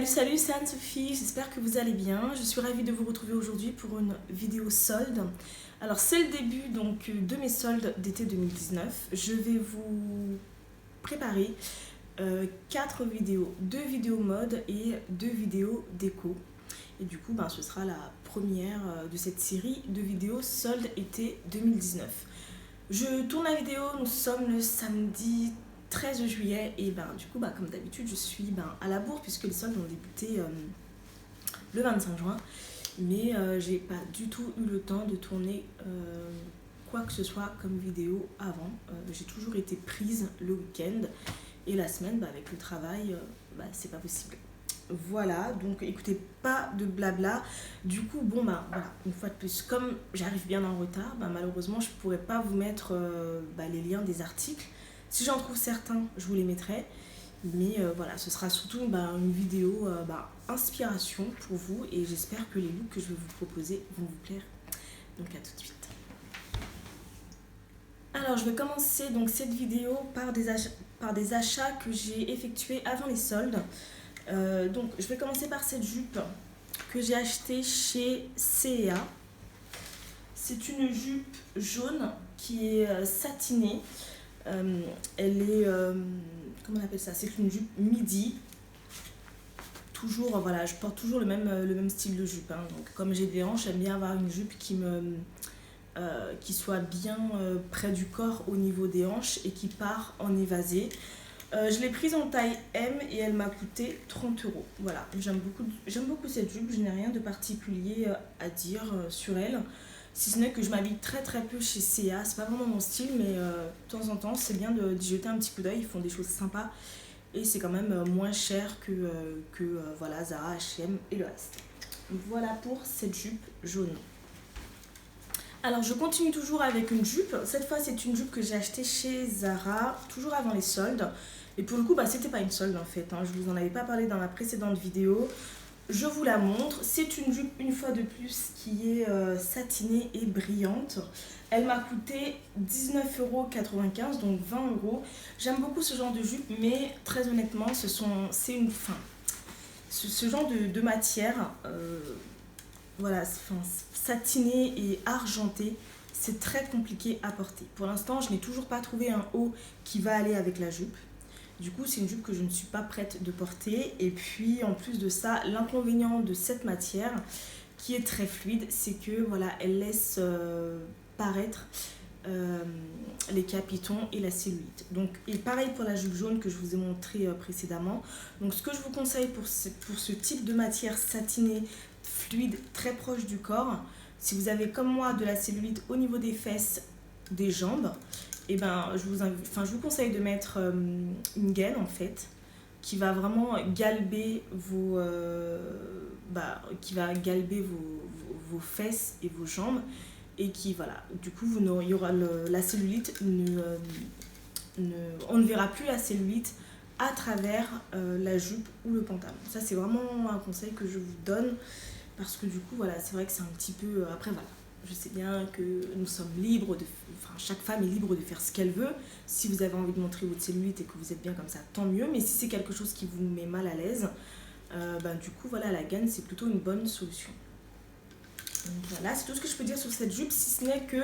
Salut, c'est Anne-Sophie, j'espère que vous allez bien. Je suis ravie de vous retrouver aujourd'hui pour une vidéo solde. Alors c'est le début donc de mes soldes d'été 2019. Je vais vous préparer 4 vidéos, 2 vidéos mode et 2 vidéos déco. Et du coup ce sera la première de cette série de vidéos soldes été 2019. Je tourne la vidéo, nous sommes le samedi 13 juillet et du coup comme d'habitude je suis à la bourre puisque les soldes ont débuté le 25 juin, mais j'ai pas du tout eu le temps de tourner quoi que ce soit comme vidéo avant. J'ai toujours été prise le week-end et la semaine avec le travail c'est pas possible. Voilà, donc écoutez, pas de blabla. Du coup voilà, une fois de plus, comme j'arrive bien en retard, malheureusement je pourrais pas vous mettre les liens des articles. Si j'en trouve certains, je vous les mettrai. Mais voilà, ce sera surtout une vidéo inspiration pour vous. Et j'espère que les looks que je vais vous proposer vont vous plaire. Donc à tout de suite. Alors je vais commencer donc cette vidéo par des achats que j'ai effectués avant les soldes. Donc je vais commencer par cette jupe que j'ai achetée chez C&A. C'est une jupe jaune qui est satinée. Elle est, comment on appelle ça, c'est une jupe midi. Toujours, voilà, je porte toujours le même style de jupe, hein. Donc comme j'ai des hanches, j'aime bien avoir une jupe qui soit bien près du corps au niveau des hanches et qui part en évasé. Je l'ai prise en taille M et elle m'a coûté 30 €. Voilà, j'aime beaucoup cette jupe, je n'ai rien de particulier à dire sur elle. Si ce n'est que je m'habille très peu chez C&A, c'est pas vraiment mon style, mais de temps en temps c'est bien d'y jeter un petit coup d'œil, ils font des choses sympas et c'est quand même moins cher que voilà, Zara, H&M et le reste. Voilà pour cette jupe jaune. Alors je continue toujours avec une jupe, cette fois c'est une jupe que j'ai achetée chez Zara, toujours avant les soldes. Et pour le coup c'était pas une solde en fait, hein. Je vous en avais pas parlé dans la précédente vidéo. Je vous la montre, c'est une jupe une fois de plus qui est satinée et brillante. Elle m'a coûté 19,95 €, donc 20 €. J'aime beaucoup ce genre de jupe, mais très honnêtement, ce genre de matière, voilà, satinée et argentée, c'est très compliqué à porter. Pour l'instant, je n'ai toujours pas trouvé un haut qui va aller avec la jupe. Du coup, c'est une jupe que je ne suis pas prête de porter. Et puis, en plus de ça, l'inconvénient de cette matière, qui est très fluide, c'est que voilà, elle laisse paraître les capitons et la cellulite. Donc, et pareil pour la jupe jaune que je vous ai montré précédemment. Donc, ce que je vous conseille pour ce type de matière satinée, fluide, très proche du corps, si vous avez comme moi de la cellulite au niveau des fesses, des jambes, et je vous conseille de mettre une gaine en fait qui va vraiment galber vos fesses et vos jambes et qui voilà, du coup il y aura la cellulite, on ne verra plus la cellulite à travers la jupe ou le pantalon. Ça c'est vraiment un conseil que je vous donne parce que du coup voilà, c'est vrai que c'est un petit peu après voilà. Je sais bien que nous sommes libres chaque femme est libre de faire ce qu'elle veut. Si vous avez envie de montrer votre cellulite et que vous êtes bien comme ça, tant mieux. Mais si c'est quelque chose qui vous met mal à l'aise, du coup, voilà, la gaine, c'est plutôt une bonne solution. Donc voilà, c'est tout ce que je peux dire sur cette jupe, si ce n'est que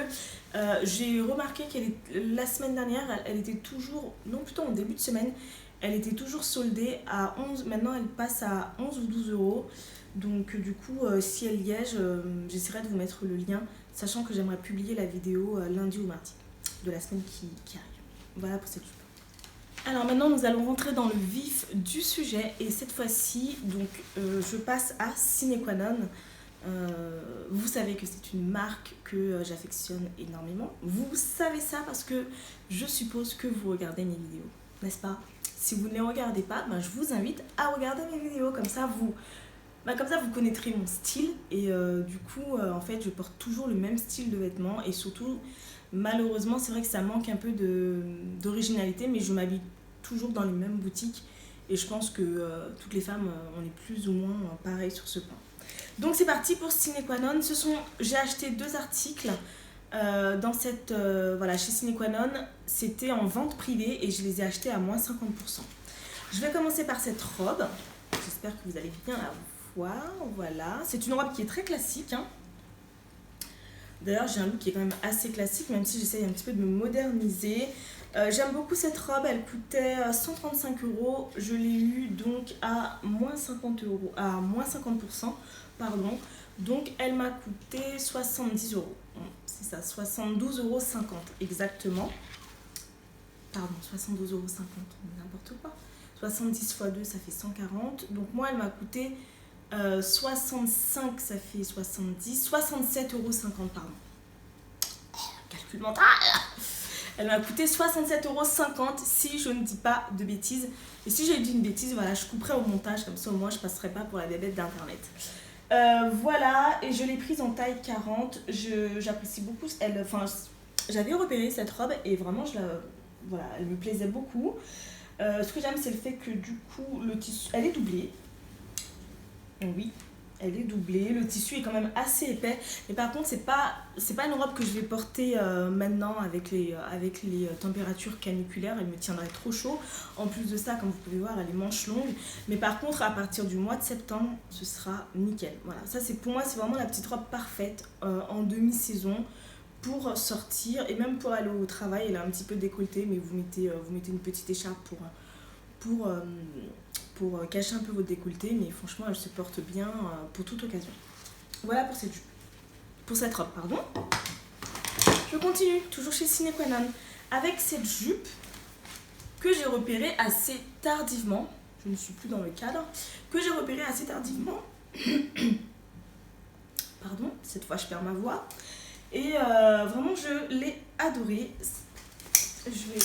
j'ai remarqué la semaine dernière, elle était toujours, non plutôt en début de semaine, elle était toujours soldée à 11, maintenant elle passe à 11 ou 12 €. Donc du coup, si elle y est, j'essaierai de vous mettre le lien, sachant que j'aimerais publier la vidéo lundi ou mardi de la semaine qui arrive. Voilà pour cette jupe. Alors maintenant, nous allons rentrer dans le vif du sujet et cette fois-ci, donc je passe à Sine Qua Non. Vous savez que c'est une marque que j'affectionne énormément. Vous savez ça parce que je suppose que vous regardez mes vidéos, n'est-ce pas? Si vous ne les regardez pas, je vous invite à regarder mes vidéos, comme ça vous connaîtrez mon style et du coup en fait je porte toujours le même style de vêtements et surtout Malheureusement, c'est vrai que ça manque un peu d'originalité, mais je m'habille toujours dans les mêmes boutiques. Et je pense que toutes les femmes, on est plus ou moins pareil sur ce point. Donc c'est parti pour Sine Qua Non. J'ai acheté 2 articles dans cette, voilà, chez Sine Qua Non. C'était en vente privée et je les ai achetés à moins 50%. Je vais commencer par cette robe. J'espère que vous allez bien la voir. Voilà, c'est une robe qui est très classique, hein. D'ailleurs, j'ai un look qui est quand même assez classique, même si j'essaye un petit peu de me moderniser. J'aime beaucoup cette robe, elle coûtait 135 €. Je l'ai eue donc à moins 50 €, à moins 50%, pardon. Donc elle m'a coûté 70 €. C'est ça, 72,50 € exactement. Pardon, 72,50 €, n'importe quoi. 70 x 2, ça fait 140. Donc moi, elle m'a coûté 65, ça fait 70, 67,50 €, pardon. Calcul mental. Elle m'a coûté 67,50 € si je ne dis pas de bêtises. Et si j'ai dit une bêtise, voilà, je couperai au montage, comme ça au moins je passerai pas pour la bébête d'internet. Voilà, et je l'ai prise en taille 40. J'apprécie beaucoup. J'avais repéré cette robe et vraiment, voilà, elle me plaisait beaucoup. Ce que j'aime, c'est le fait que du coup, le tissu, elle est doublée. Oui, elle est doublée. Le tissu est quand même assez épais. Mais par contre, c'est pas une robe que je vais porter maintenant avec les températures caniculaires. Elle me tiendrait trop chaud. En plus de ça, comme vous pouvez voir, elle est manche longue. Mais par contre, à partir du mois de septembre, ce sera nickel. Voilà, ça pour moi, c'est vraiment la petite robe parfaite en demi-saison pour sortir et même pour aller au travail. Elle est un petit peu décolletée, mais vous mettez une petite écharpe pour cacher un peu votre décolleté, mais franchement elle se porte bien pour toute occasion. Voilà pour cette robe, pardon. Je continue, toujours chez Sine Qua Non, avec cette jupe que j'ai repérée assez tardivement. Je ne suis plus dans le cadre. Que j'ai repérée assez tardivement. Pardon, cette fois je perds ma voix. Et vraiment je l'ai adorée. Je vais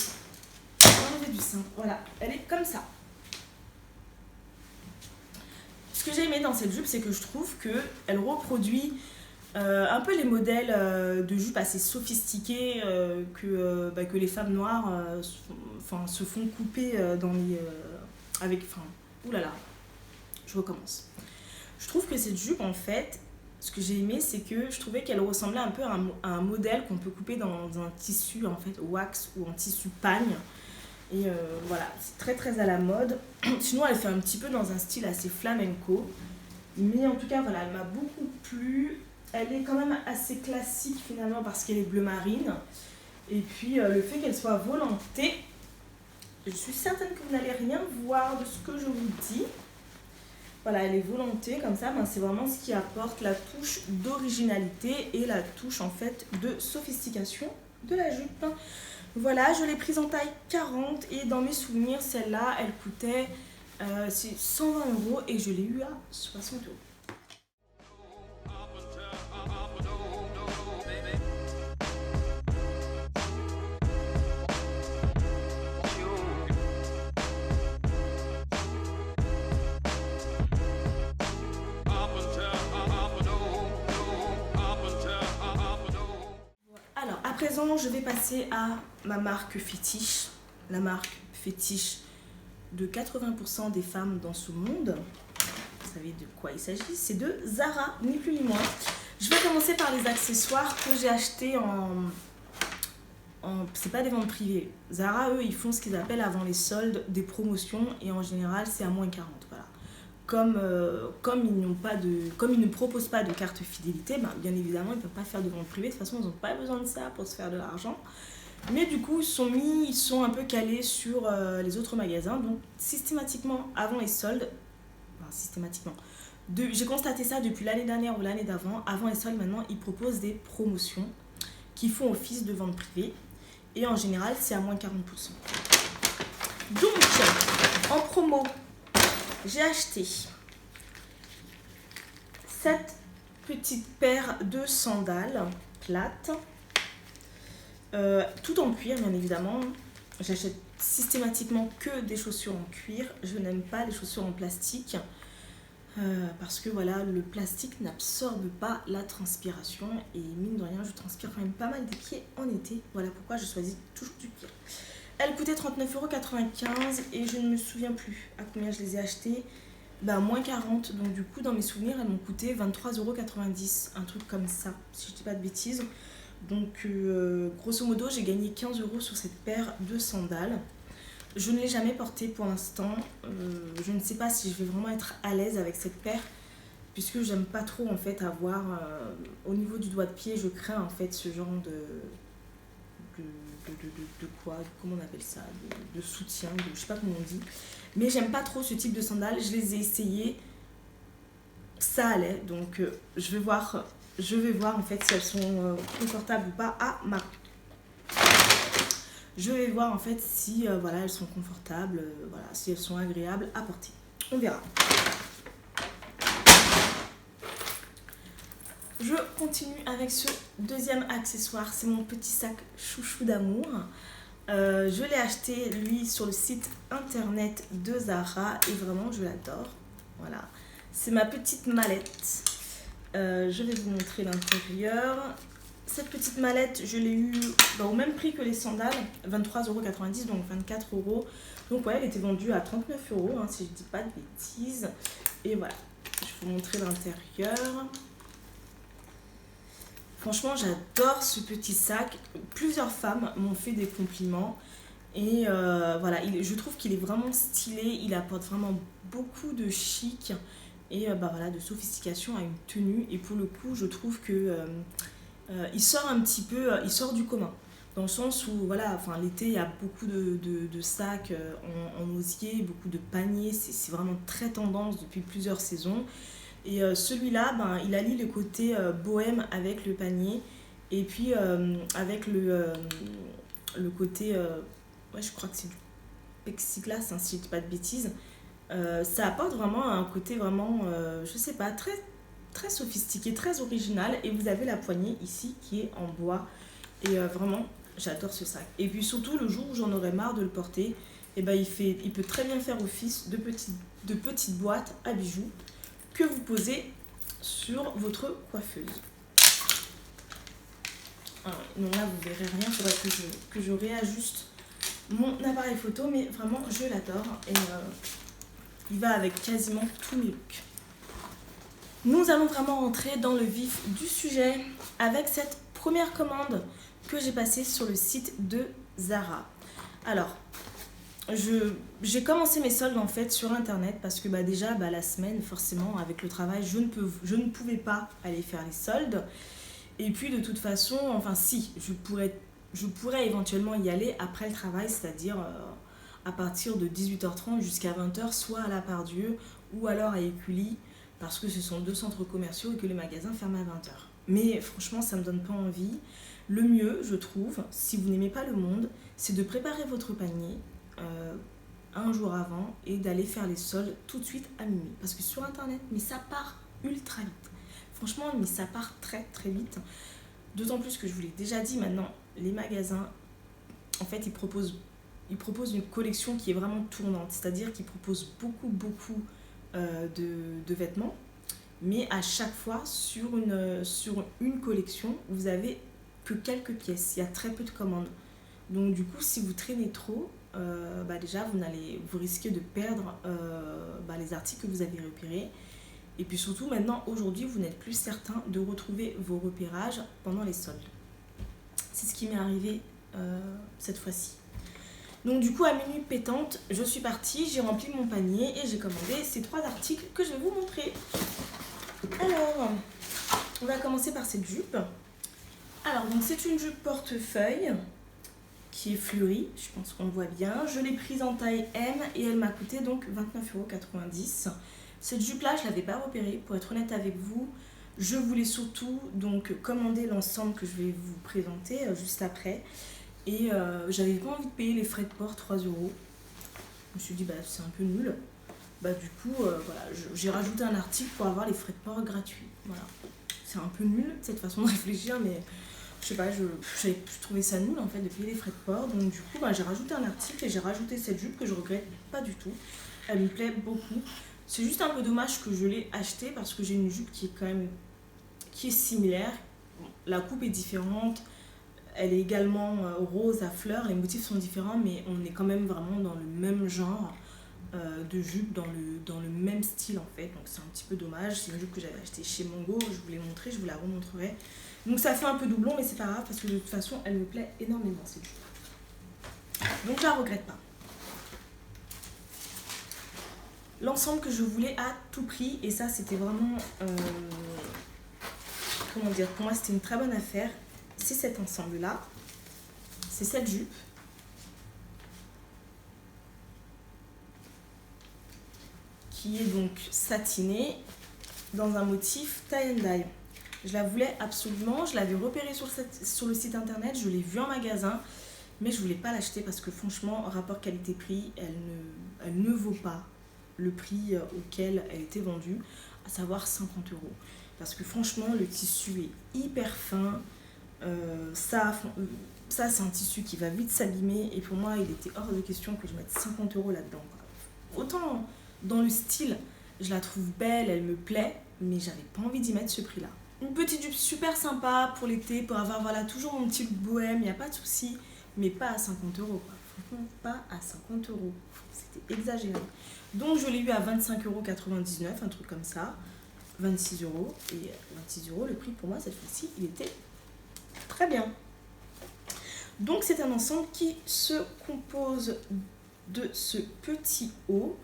enlever du sein. Voilà, elle est comme ça. Ce que j'ai aimé dans cette jupe, c'est que je trouve qu'elle reproduit un peu les modèles de jupes assez sophistiqués que les femmes noires se font couper oulala, je recommence. Je trouve que cette jupe, en fait, ce que j'ai aimé, c'est que je trouvais qu'elle ressemblait un peu à un modèle qu'on peut couper dans un tissu en fait wax ou en tissu pagne. Et voilà, c'est très très à la mode. Sinon, elle fait un petit peu dans un style assez flamenco. Mais en tout cas, voilà, elle m'a beaucoup plu. Elle est quand même assez classique finalement parce qu'elle est bleu marine. Et puis, le fait qu'elle soit volantée, je suis certaine que vous n'allez rien voir de ce que je vous dis. Voilà, elle est volantée comme ça. C'est vraiment ce qui apporte la touche d'originalité et la touche en fait de sophistication de la jupe. Voilà, je l'ai prise en taille 40 et dans mes souvenirs, celle-là, elle coûtait 120 € et je l'ai eu à 60 €. Alors, à présent, je vais passer à ma marque fétiche, la marque fétiche de 80% des femmes dans ce monde. Vous savez de quoi il s'agit, c'est de Zara, ni plus ni moins. Je vais commencer par les accessoires que j'ai achetés c'est pas des ventes privées. Zara, eux, ils font ce qu'ils appellent avant les soldes des promotions et en général, c'est à moins 40. Voilà. Comme ils ne proposent pas de carte fidélité, bien évidemment, ils ne peuvent pas faire de vente privée. De toute façon, ils n'ont pas besoin de ça pour se faire de l'argent. Mais du coup, ils sont un peu calés sur les autres magasins. Donc, systématiquement, avant les soldes, systématiquement, j'ai constaté ça depuis l'année dernière ou l'année d'avant. Avant les soldes, maintenant, ils proposent des promotions qui font office de vente privée. Et en général, c'est à moins 40%. Donc, en promo, j'ai acheté cette petite paire de sandales plates, tout en cuir bien évidemment. J'achète systématiquement que des chaussures en cuir. Je n'aime pas les chaussures en plastique. Parce que voilà, le plastique n'absorbe pas la transpiration et mine de rien, je transpire quand même pas mal des pieds en été. Voilà pourquoi je choisis toujours du cuir. Elle coûtait 39,95 € et je ne me souviens plus à combien je les ai achetées. Bah, moins 40, donc du coup, dans mes souvenirs, elles m'ont coûté 23,90 €, un truc comme ça, si je dis pas de bêtises. Donc, grosso modo, j'ai gagné 15 € sur cette paire de sandales. Je ne l'ai jamais portée pour l'instant. Je ne sais pas si je vais vraiment être à l'aise avec cette paire, puisque j'aime pas trop en fait avoir au niveau du doigt de pied, je crains en fait ce genre de quoi, comment on appelle ça, de soutien, je sais pas comment on dit. Mais j'aime pas trop ce type de sandales. Je les ai essayées, ça allait. Donc je vais voir en fait si elles sont confortables ou pas. Ah, ma Je vais voir en fait si voilà, elles sont confortables, voilà, si elles sont agréables à porter. On verra. Je continue avec ce deuxième accessoire. C'est mon petit sac chouchou d'amour. Je l'ai acheté, lui, sur le site internet de Zara et vraiment, je l'adore. Voilà. C'est ma petite mallette. Je vais vous montrer l'intérieur. Cette petite mallette, je l'ai eue au même prix que les sandales, 23,90 €, donc 24 €. Donc ouais, elle était vendue à 39 € hein, si je dis pas de bêtises. Et voilà, je vais vous montrer l'intérieur. Franchement, j'adore ce petit sac. Plusieurs femmes m'ont fait des compliments. Et voilà, je trouve qu'il est vraiment stylé. Il apporte vraiment beaucoup de chic et voilà, de sophistication à une tenue. Et pour le coup, je trouve que il sort un petit peu, il sort du commun. Dans le sens où, voilà, enfin, l'été, il y a beaucoup de sacs en osier, beaucoup de paniers. C'est vraiment très tendance depuis plusieurs saisons. Et celui-là, ben, il allie le côté bohème avec le panier. Et puis, avec le côté, ouais, je crois que c'est du plexiglas, hein, si je dis pas de bêtises. Ça apporte vraiment un côté vraiment, je sais pas, très, très sophistiqué, très original. Et vous avez la poignée ici qui est en bois. Et vraiment, j'adore ce sac. Et puis surtout, le jour où j'en aurai marre de le porter, et ben, il peut très bien faire office de petite boîte à bijoux que vous posez sur votre coiffeuse. Ah ouais, non, là vous verrez rien, il faudrait que je réajuste mon appareil photo, mais vraiment je l'adore et il va avec quasiment tous mes looks. Nous allons vraiment rentrer dans le vif du sujet avec cette première commande que j'ai passée sur le site de Zara. Alors, j'ai commencé mes soldes en fait sur internet parce que déjà la semaine forcément avec le travail je ne pouvais pas aller faire les soldes et puis de toute façon enfin si je pourrais éventuellement y aller après le travail, c'est-à-dire à partir de 18h30 jusqu'à 20h, soit à la Part-Dieu ou alors à Écully, parce que ce sont deux centres commerciaux et que les magasins ferment à 20h. Mais franchement ça me donne pas envie. Le mieux, je trouve, si vous n'aimez pas le monde, c'est de préparer votre panier un jour avant et d'aller faire les soldes tout de suite à minuit. Parce que sur internet, mais ça part ultra vite. Franchement, mais ça part très très vite. D'autant plus que je vous l'ai déjà dit maintenant, les magasins, en fait, ils proposent une collection qui est vraiment tournante. C'est-à-dire qu'ils proposent beaucoup de vêtements. Mais à chaque fois, sur une collection, vous avez que quelques pièces. Il y a très peu de commandes. Donc du coup, si vous traînez trop, déjà vous risquez de perdre les articles que vous avez repérés. Et puis surtout, maintenant, aujourd'hui, vous n'êtes plus certain de retrouver vos repérages pendant les soldes. C'est ce qui m'est arrivé cette fois-ci. Donc du coup, à minuit pétante, je suis partie, j'ai rempli mon panier et j'ai commandé ces 3 articles que je vais vous montrer. Alors, on va commencer par cette jupe. Alors, donc c'est une jupe portefeuille qui est fleurie, je pense qu'on le voit bien. Je l'ai prise en taille M et elle m'a coûté donc 29,90 €. Cette jupe-là, je ne l'avais pas repérée, pour être honnête avec vous. Je voulais surtout donc commander l'ensemble que je vais vous présenter juste après. Et j'avais pas envie de payer les frais de port, 3 €. Je me suis dit, c'est un peu nul. Du coup, voilà, j'ai rajouté un article pour avoir les frais de port gratuits. Voilà. C'est un peu nul, cette façon de réfléchir, mais je sais pas, je trouvais ça nul en fait de payer les frais de port. Donc du coup, j'ai rajouté un article et j'ai rajouté cette jupe que je regrette pas du tout. Elle me plaît beaucoup. C'est juste un peu dommage que je l'ai acheté parce que j'ai une jupe qui est quand même qui est similaire. Bon, la coupe est différente, elle est également rose à fleurs, les motifs sont différents, mais on est quand même vraiment dans le même genre de jupe, dans le même style en fait. Donc c'est un petit peu dommage. C'est une jupe que j'avais achetée chez Mango, je vous l'ai montré, je vous la remontrerai. Donc ça fait un peu doublon, mais c'est pas grave parce que de toute façon elle me plaît énormément cette jupe. Donc je la regrette pas. L'ensemble que je voulais à tout prix, et ça c'était vraiment, comment dire, pour moi c'était une très bonne affaire, c'est cet ensemble là, c'est cette jupe. Qui est donc satinée dans un motif tie and dye. Je la voulais absolument, je l'avais repérée sur le site internet, je l'ai vue en magasin, mais je voulais pas l'acheter parce que franchement, rapport qualité-prix, elle ne vaut pas le prix auquel elle était vendue, à savoir 50 €. Parce que franchement, le tissu est hyper fin, ça c'est un tissu qui va vite s'abîmer, et pour moi, il était hors de question que je mette 50 € là-dedans. Autant dans le style, je la trouve belle, elle me plaît, mais j'avais pas envie d'y mettre ce prix-là. Une petite jupe super sympa pour l'été, pour avoir voilà, toujours mon petit look bohème, il n'y a pas de souci, mais pas à 50 € quoi. Franchement, pas à 50 €. C'était exagéré. Donc je l'ai eu à 25,99 €, un truc comme ça. 26 €. Et 26 €, le prix pour moi cette fois-ci, il était très bien. Donc c'est un ensemble qui se compose de ce petit haut,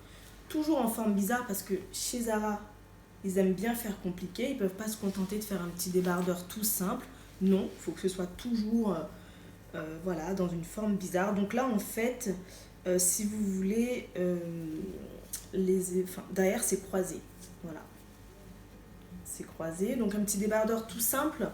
toujours en forme bizarre parce que chez Zara, ils aiment bien faire compliqué, ils peuvent pas se contenter de faire un petit débardeur tout simple. Non, il faut que ce soit toujours voilà, dans une forme bizarre. Donc là, en fait, si vous voulez, derrière, c'est croisé. Voilà. C'est croisé. Donc un petit débardeur tout simple.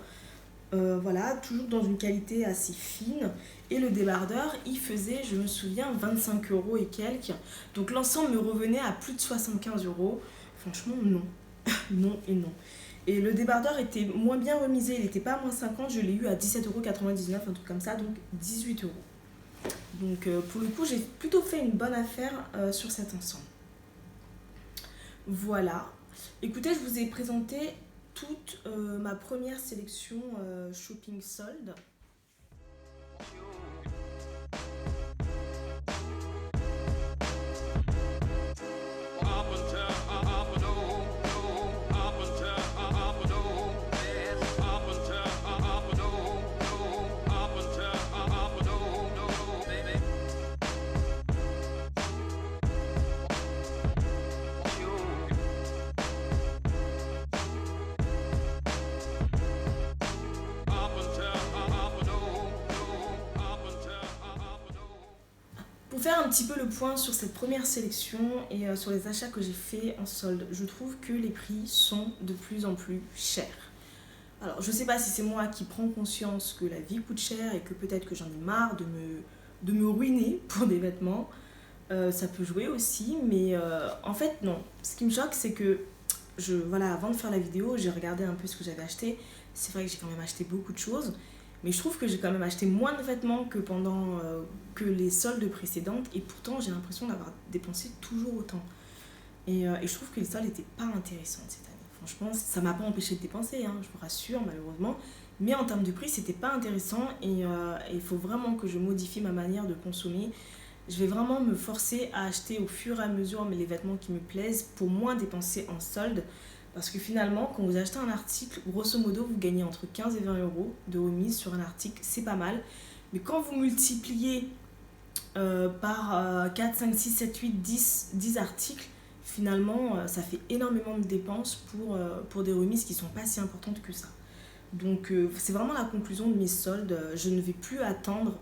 Voilà, toujours dans une qualité assez fine. Et le débardeur, il faisait, je me souviens, 25 € et quelques. Donc l'ensemble me revenait à plus de 75 €. Franchement, non. Non et non. Et le débardeur était moins bien remisé, il n'était pas à moins 50, je l'ai eu à 17,99 €, un truc comme ça, donc 18 €. Donc pour le coup, j'ai plutôt fait une bonne affaire sur cet ensemble. Voilà. Écoutez, je vous ai présenté toute ma première sélection shopping solde. Pour faire un petit peu le point sur cette première sélection et sur les achats que j'ai fait en solde, je trouve que les prix sont de plus en plus chers. Alors je sais pas si c'est moi qui prends conscience que la vie coûte cher et que peut-être que j'en ai marre de me ruiner pour des vêtements. Ça peut jouer aussi, mais en fait non. Ce qui me choque, c'est que voilà, avant de faire la vidéo, j'ai regardé un peu ce que j'avais acheté. C'est vrai que j'ai quand même acheté beaucoup de choses. Mais je trouve que j'ai quand même acheté moins de vêtements que pendant que les soldes précédentes. Et pourtant, j'ai l'impression d'avoir dépensé toujours autant. Et je trouve que les soldes n'étaient pas intéressantes cette année. Franchement, ça ne m'a pas empêché de dépenser, hein, je vous rassure, malheureusement. Mais en termes de prix, c'était pas intéressant. Et il faut vraiment que je modifie ma manière de consommer. Je vais vraiment me forcer à acheter au fur et à mesure les vêtements qui me plaisent pour moins dépenser en soldes. Parce que finalement, quand vous achetez un article, grosso modo, vous gagnez entre 15 et 20 € de remise sur un article, c'est pas mal. Mais quand vous multipliez par 4, 5, 6, 7, 8, 10 articles, finalement, ça fait énormément de dépenses pour des remises qui ne sont pas si importantes que ça. Donc, c'est vraiment la conclusion de mes soldes. Je ne vais plus attendre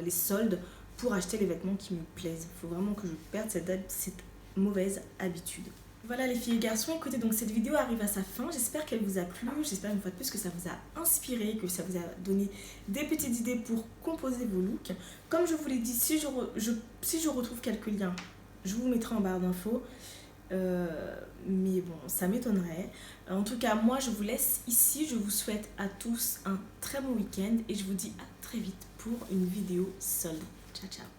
les soldes pour acheter les vêtements qui me plaisent. Il faut vraiment que je perde cette mauvaise habitude. Voilà les filles et garçons, écoutez, donc cette vidéo arrive à sa fin, j'espère qu'elle vous a plu, j'espère une fois de plus que ça vous a inspiré, que ça vous a donné des petites idées pour composer vos looks. Comme je vous l'ai dit, si je retrouve quelques liens, je vous mettrai en barre d'infos, mais bon, ça m'étonnerait. En tout cas, moi je vous laisse ici, je vous souhaite à tous un très bon week-end et je vous dis à très vite pour une vidéo solde. Ciao ciao.